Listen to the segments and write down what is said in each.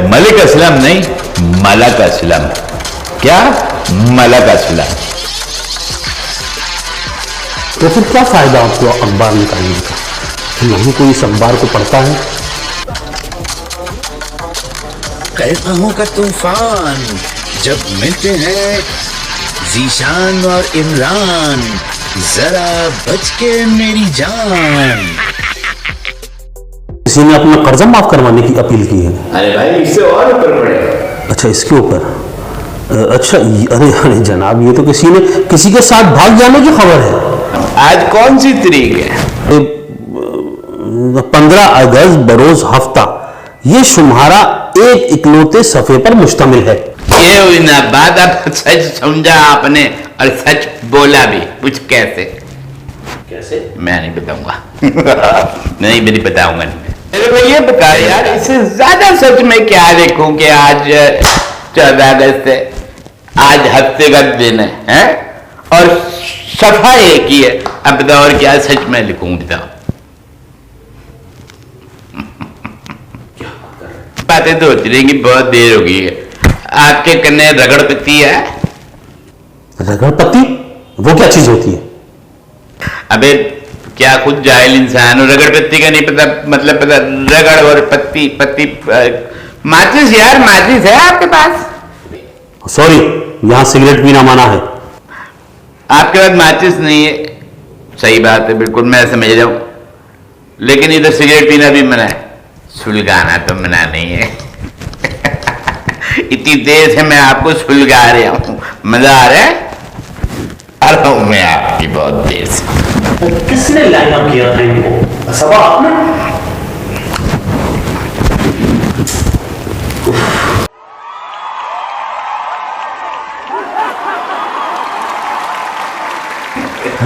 मलिक असलम नहीं, मलक असलम। क्या? मलक असलम। तो फिर क्या फायदा आपको अखबार निकालने का? नहीं कोई इस अखबार को पढ़ता है। कहताओं का तूफान जब मिलते हैं जीशान और इमरान, जरा बच के मेरी जान। किसी ने अपना कर्जा माफ करवाने की अपील की है। अरे भाई इससे और ऊपर पड़ेगा। अच्छा इसके ऊपर। अच्छा अरे अरे जनाब, ये तो किसी के साथ भाग जाने की खबर है। आज कौन सी तारीख है? 15 अगस्त बरोज हफ्ता। ये शुमारा एक इकलौते सफे पर मुश्तमिल है। ये हुई ना बात, अब सच समझा आपने और सच बोला भी। कुछ कैसे? कैसे? मैं नहीं बताऊंगा। नहीं मैं नहीं बताऊंगा। मेरे को ये बता यार, इससे ज्यादा सच में क्या लिखूं कि आज 14 अगस्त है, आज हफ्ते का दिन है और सफा एक ही है। अब बताओ और क्या सच में लिखूं? बताओ। बातें तो होती रहेंगी, बहुत देर हो गई है। आपके कन्ने रगड़पत्ती है? रगड़पत्ती? वो क्या चीज होती है? अबे क्या खुद जाहिल इंसान हो, रगड़पत्ती का नहीं पता मतलब? पता रगड़ और पत्ती पत्ती माचिस यार, माचिस है आपके पास? सॉरी, यहां सिगरेट पीना माना है। आपके पास माचिस नहीं है, सही बात है, बिल्कुल मैं समझ रहा हूं, लेकिन इधर सिगरेट पीना भी मना है, सुलगाना तो मना नहीं है। इतनी देर से मैं आपको सुलगा रहा हूं, मजा आ रहा है? आ रहा हूं मैं आपकी बहुत देर से। किसने लाइन अप किया था इनको? सब आपने?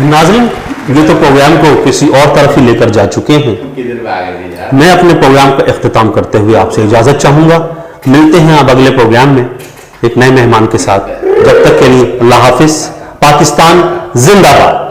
नाज़रीन, ये तो प्रोग्राम को किसी और तरफ ही लेकर जा चुके हैं। मैं अपने प्रोग्राम का इख्तिताम करते हुए आपसे इजाजत चाहूंगा। मिलते हैं अब अगले प्रोग्राम में एक नए मेहमान के साथ। जब तक के लिए अल्लाह हाफिज। पाकिस्तान जिंदाबाद।